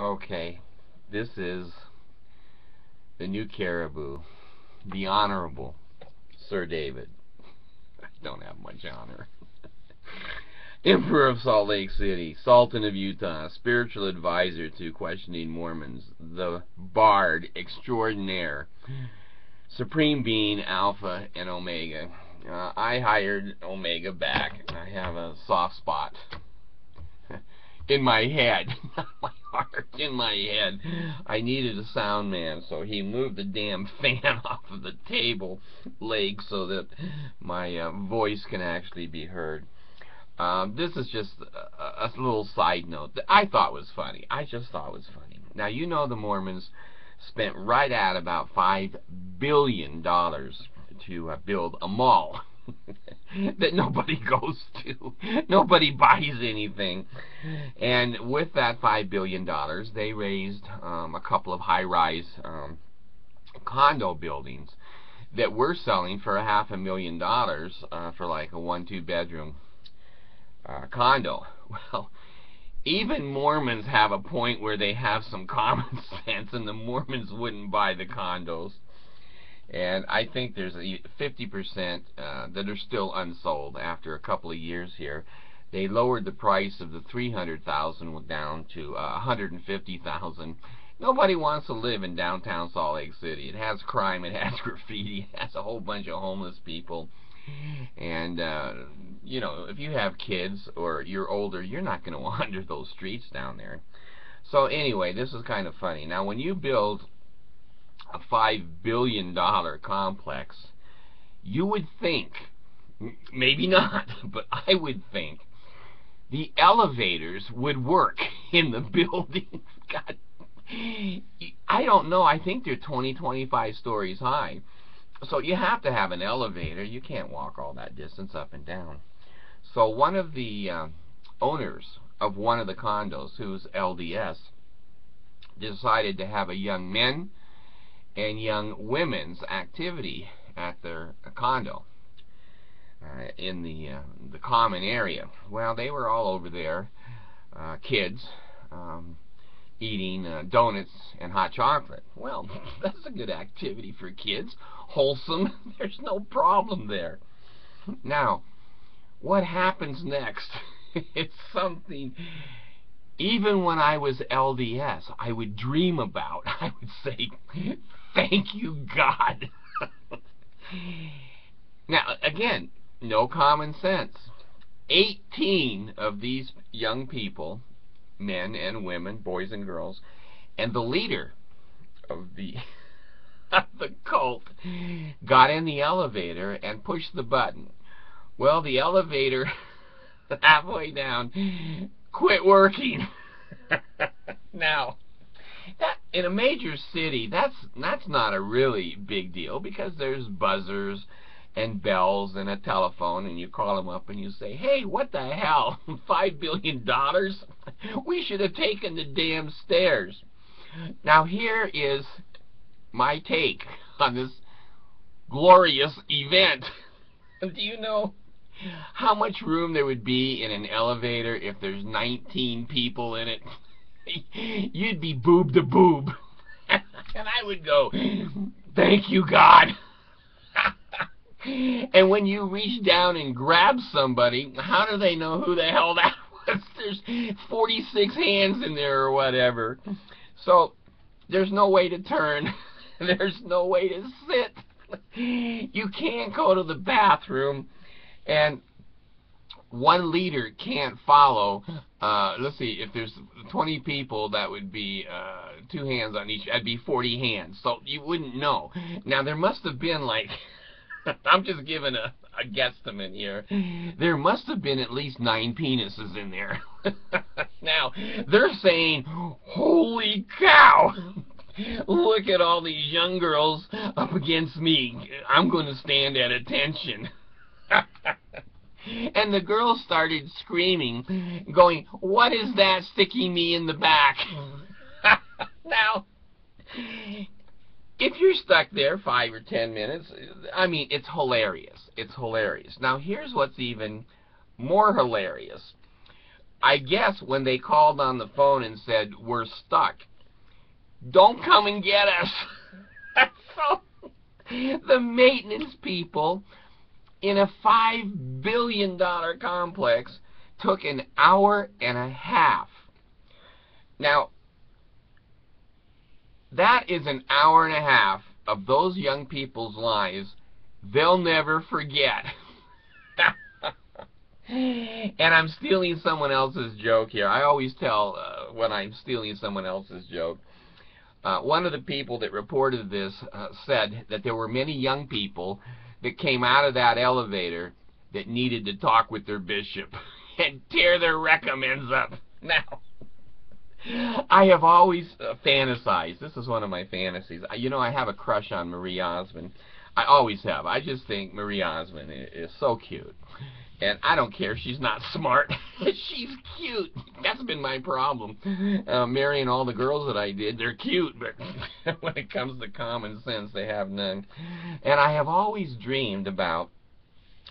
Okay, this is the new caribou, the Honorable Sir David. I don't have much honor. Emperor of Salt Lake City, Sultan of Utah, spiritual advisor to questioning Mormons, the Bard extraordinaire, Supreme Being, Alpha and Omega. I hired Omega back. I have a soft spot in my head, not my heart, in my head. I needed a sound man, so he moved the damn fan off of the table leg so that my voice can actually be heard. This is just a little side note that I thought was funny. I just thought it was funny. Now, you know the Mormons spent right at about $5 billion to build a mall that nobody goes to. Nobody buys anything. And with that $5 billion, they raised a couple of high-rise condo buildings that we're selling for $500,000 for like a 1-2 bedroom condo. Well, even Mormons have a point where they have some common sense, and the Mormons wouldn't buy the condos. And I think there's 50% that are still unsold after a couple of years here. They lowered the price of the $300,000 down to $150,000. Nobody wants to live in downtown Salt Lake City. It has crime, it has graffiti, it has a whole bunch of homeless people. And you know, if you have kids or you're older, you're not going to wander those streets down there. So anyway, this is kind of funny. Now, when you build a $5 billion complex, you would think, maybe not, but I would think the elevators would work in the building. God, I don't know. I think they're 20-25 stories high. So you have to have an elevator. You can't walk all that distance up and down. So one of the owners of one of the condos, who's LDS, decided to have a young men and young women's activity at their condo in the common area. Well, they were all over there, kids, eating donuts and hot chocolate. Well, that's a good activity for kids. Wholesome. There's no problem there. Now, what happens next? It's something, even when I was LDS, I would dream about. I would say, thank you, God. Now, again, no common sense. 18 of these young people, men and women, boys and girls, and the leader of the cult got in the elevator and pushed the button. Well, the elevator halfway down quit working. Now, that in a major city, that's not a really big deal, because there's buzzers and bells and a telephone, and you call them up and you say, hey, what the hell, $5 billion? We should have taken the damn stairs. Now, here is my take on this glorious event. Do you know how much room there would be in an elevator if there's 19 people in it? You'd be boob to boob. And I would go, thank you, God. And when you reach down and grab somebody, how do they know who the hell that was? There's 46 hands in there or whatever. So there's no way to turn. There's no way to sit. You can't go to the bathroom. And one leader can't follow. Let's see, if there's 20 people, that would be 2 hands on each. That'd be 40 hands. So you wouldn't know. Now, there must have been like, I'm just giving a guesstimate here. There must have been at least 9 penises in there. Now, they're saying, holy cow, look at all these young girls up against me. I'm going to stand at attention. And the girls started screaming, going, what is that sticking me in the back? Now, if you're stuck there 5 or 10 minutes, I mean, it's hilarious. It's hilarious. Now, here's what's even more hilarious. I guess when they called on the phone and said, we're stuck, don't come and get us. So the maintenance people in a $5 billion complex took an hour and a half. Now, that is an hour and a half of those young people's lives they'll never forget. And I'm stealing someone else's joke here. I always tell when I'm stealing someone else's joke. One of the people that reported this said that there were many young people that came out of that elevator that needed to talk with their bishop and tear their recommends up. Now, I have always fantasized. This is one of my fantasies. You know, I have a crush on Marie Osmond. I always have. I just think Marie Osmond is so cute. And I don't care if she's not smart. She's cute. That's been my problem. Marrying all the girls that I did, they're cute, but when it comes to common sense, they have none. And I have always dreamed about,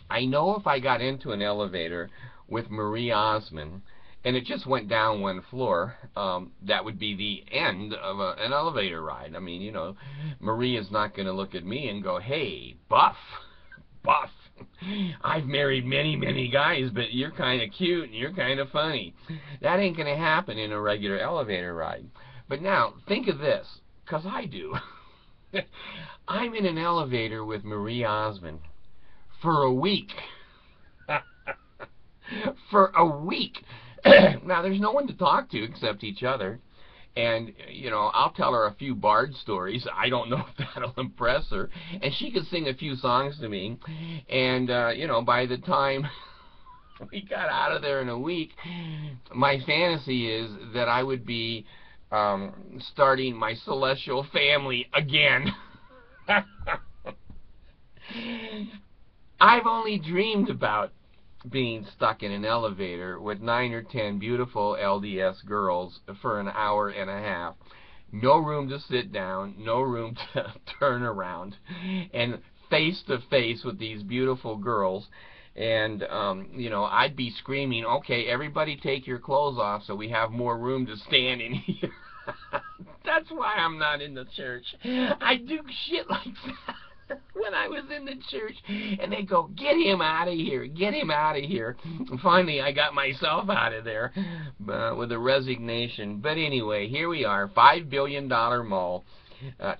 I know if I got into an elevator with Marie Osmond, and it just went down one floor, that would be the end of an elevator ride. I mean, you know, Marie is not going to look at me and go, hey, Buff, I've married many, many guys, but you're kind of cute and you're kind of funny. That ain't going to happen in a regular elevator ride. But now, think of this, because I do. I'm in an elevator with Marie Osmond for a week. For a week. Now, there's no one to talk to except each other. And, you know, I'll tell her a few bard stories. I don't know if that'll impress her. And she could sing a few songs to me. And, you know, by the time we got out of there in a week, my fantasy is that I would be starting my celestial family again. I've only dreamed about being stuck in an elevator with 9 or 10 beautiful LDS girls for an hour and a half. No room to sit down, no room to turn around, and face to face with these beautiful girls. And, you know, I'd be screaming, okay, everybody take your clothes off so we have more room to stand in here. That's why I'm not in the church. I do shit like that. When I was in the church, and they go, get him out of here, get him out of here. And finally, I got myself out of there with a resignation. But anyway, here we are, $5 billion mall,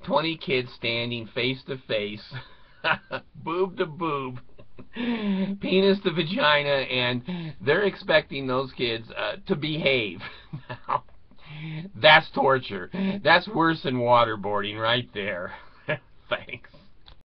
20 kids standing face to face, boob to boob, penis to vagina, and they're expecting those kids to behave. Now, that's torture. That's worse than waterboarding right there. Thanks.